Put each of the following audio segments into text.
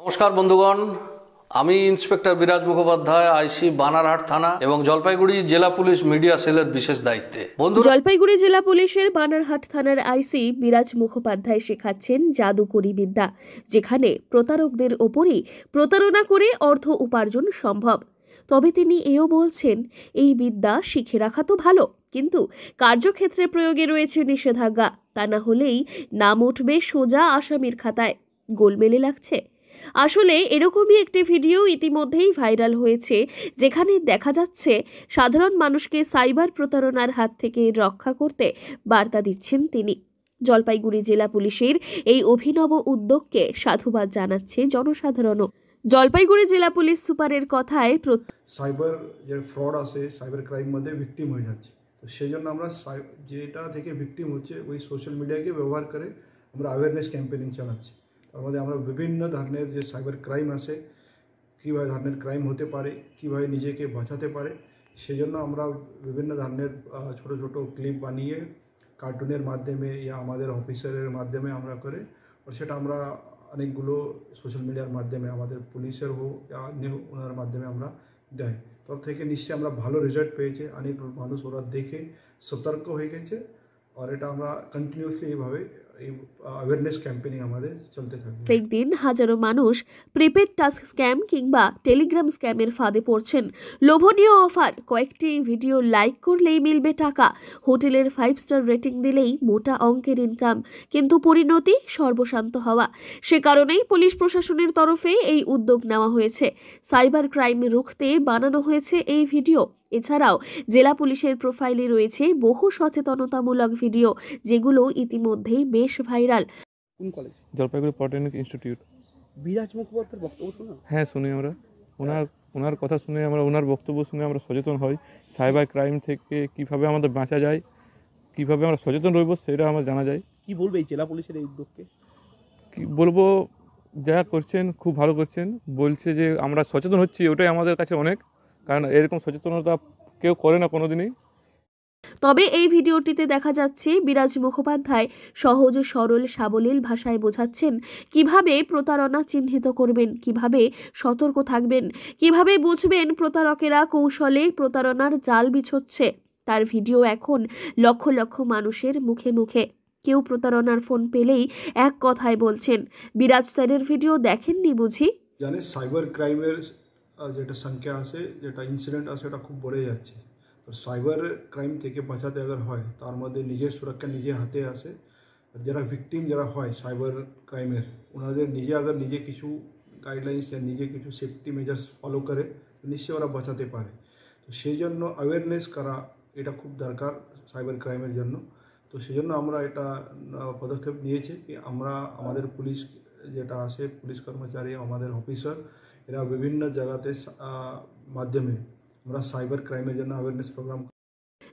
নমস্কার বন্ধুগণ, আমি ইন্সপেক্টর বিরাজ মুখোপাধ্যায়, আইসি বানারহাট থানা এবং জলপাইগুড়ি জেলা পুলিশ মিডিয়া সেলের বিশেষ দায়িত্বে। জলপাইগুড়ি জেলা পুলিশের বানারহাট থানার আইসি বিরাজ মুখোপাধ্যায় শেখাচ্ছেন জাদুকরি বিদ্যা, যেখানে প্রতারকদের ওপরই প্রতারণা করে অর্থ উপার্জন সম্ভব। তবে তিনি এও বলছেন, এই বিদ্যা শিখে রাখা তো ভালো, কিন্তু কার্যক্ষেত্রে প্রয়োগে রয়েছে নিষেধাজ্ঞা। তা না হলেই নাম উঠবে সোজা আসামির খাতায়। গোলমেলে লাগছে। আসলে এরকমই একটি ভিডিও ইতিমধ্যেই ভাইরাল হয়েছে, যেখানে দেখা যাচ্ছে সাধারণ মানুষকে সাইবার প্রতারণার হাত থেকে রক্ষা করতে বার্তা দিচ্ছেন তিনি। জলপাইগুড়ি জেলা পুলিশের এই অভিনব উদ্যোগকে সাধুবাদ জানাচ্ছে জনসাধারণও। জলপাইগুড়ি জেলা পুলিশ সুপারের কথায় সাইবার যে ফ্রড আছে, সাইবার ক্রাইম মধ্যে ভিকটিম হয়ে যাচ্ছে। তো সেই জন্য আমরা যেটা থেকে ভিকটিম হচ্ছে ওই সোশ্যাল মিডিয়াকে ব্যবহার করে আমরা অ্যাওয়ারনেস ক্যাম্পেনিং চালাচ্ছি। তার মধ্যে আমরা বিভিন্ন ধরনের যে সাইবার ক্রাইম আছে, কীভাবে ধরনের ক্রাইম হতে পারে, কীভাবে নিজেকে বাঁচাতে পারে, সেই জন্য আমরা বিভিন্ন ধরনের ছোট ছোট ক্লিপ বানিয়ে কার্টুনের মাধ্যমে ইয়া আমাদের অফিসারের মাধ্যমে আমরা করে, সেটা আমরা অনেকগুলো সোশ্যাল মিডিয়ার মাধ্যমে আমাদের পুলিশের হোক ওনার মাধ্যমে আমরা দেয়। তর থেকে নিশ্চয়ই আমরা ভালো রেজাল্ট পেয়েছে। অনেক মানুষ ওরা দেখে সতর্ক হয়ে গেছে। আর এটা আমরা কন্টিনিউসলি এইভাবে এই অ্যাওয়ারনেস ক্যাম্পেইনিং আমাদের চলতে থাকবে। প্রত্যেকদিন হাজারো মানুষ প্রিপেড টাস্ক স্ক্যাম কিংবা টেলিগ্রাম স্ক্যামের ফাঁদে পড়ছেন। লোভনীয় অফার, কয়েকটি ভিডিও লাইক করলেই মিলবে টাকা, হোটেলের 5 স্টার রেটিং দিলেই মোটা অঙ্কের ইনকাম, কিন্তু পরিণতি সর্বশান্ত হওয়া। সে কারণেই পুলিশ প্রশাসনের তরফে এই উদ্যোগ নেওয়া হয়েছে। সাইবার ক্রাইম রুখতে বানানো হয়েছে এই ভিডিও। এছাড়াও জেলা পুলিশের প্রোফাইলে রয়েছে বহু সচেতনতামূলক ভিডিও, যেগুলো ইতিমধ্যেই বেশ ভাইরাল। কোন কলেজ? Jalpaiguri polytechnic institute. বিরাজ মুখোপাধ্যায়ের বক্তব্য শুনুন। হ্যাঁ, শুনি আমরা। ওনার কথা শুনে ওনার বক্তব্য শুনে আমরা সচেতন হই। সাইবার ক্রাইম থেকে কিভাবে আমাদের বাঁচা যায়, কিভাবে আমরা সচেতন রইব, সেটা আমার জানা যায়। কি বলবে এই জেলা পুলিশের এই উদ্যোগকে? কি বলবো, যা করছেন খুব ভালো করছেন। বলছে যে আমরা সচেতন হচ্ছি, ওটাই আমাদের কাছে অনেক, কারণ এরকম সচেতনতা কেউ করে না কোনোদিনই। তবে এই ভিডিওটিতে দেখা যাচ্ছে বিরাজ মুখোপাধ্যায় সহজ সরল সাবলীল ভাষায় বোঝাচ্ছেন কিভাবে প্রতারণা চিহ্নিত করবেন, কিভাবে সতর্ক থাকবেন, কিভাবে বুঝবেন প্রতারকেরা কৌশলে প্রতারণার জাল বিছোচ্ছে। তার ভিডিও এখন লক্ষ লক্ষ মানুষের মুখে মুখে। কেউ প্রতারণার ফোন পেলেই এক কথায় বলছেন, বিরাজ স্যারের ভিডিও দেখেননি বুঝি? জানে সাইবার ক্রাইমের যেটা সংখ্যা আছে, যেটা ইনসিডেন্ট আছে, ওটা খুব বেড়ে যাচ্ছে। তো সাইবার ক্রাইম থেকে বাঁচাতে আগে হয়, তার মধ্যে নিজের সুরক্ষা নিজে হাতে আসে। যারা ভিকটিম যারা হয় সাইবার ক্রাইমের, ওনাদের নিজে কিছু গাইডলাইন্স या নিজে কিছু সেফটি মেজার্স ফলো করে, নিশ্চয়ই ওরা বাঁচাতে পারে। তো সেই জন্য অ্যাওয়ারনেস করা এটা খুব দরকার সাইবার ক্রাইমের জন্য। তো সেই জন্য আমরা এটা পদক্ষেপ নিয়েছি কি আমরা আমাদের পুলিশ যেটা আছে, পুলিশ কর্মচারী, আমাদের অফিসার, এরা বিভিন্ন জায়গাতে মাধ্যমে আমরা সাইবার ক্রাইমের জন্য অ্যাওয়ারনেস প্রোগ্রাম।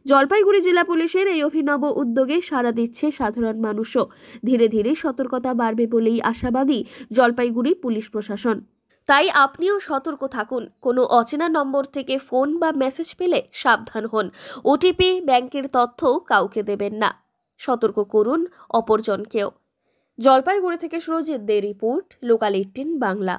জলপাইগুড়ি জেলা পুলিশের এই অভিনব উদ্যোগে সাড়া দিচ্ছে সাধারণ মানুষও। ধীরে ধীরে সতর্কতা বাড়বে বলেই আশাবাদী জলপাইগুড়ি পুলিশ প্রশাসন। তাই আপনিও সতর্ক থাকুন। কোনো অচেনা নম্বর থেকে ফোন বা মেসেজ পেলে সাবধান হন। ওটিপি, ব্যাংকের তথ্য কাউকে দেবেন না। সতর্ক করুন অপরজনকেও। জলপাইগুড়ি থেকে সুরজিৎ দে রিপোর্ট, লোকাল 18 বাংলা।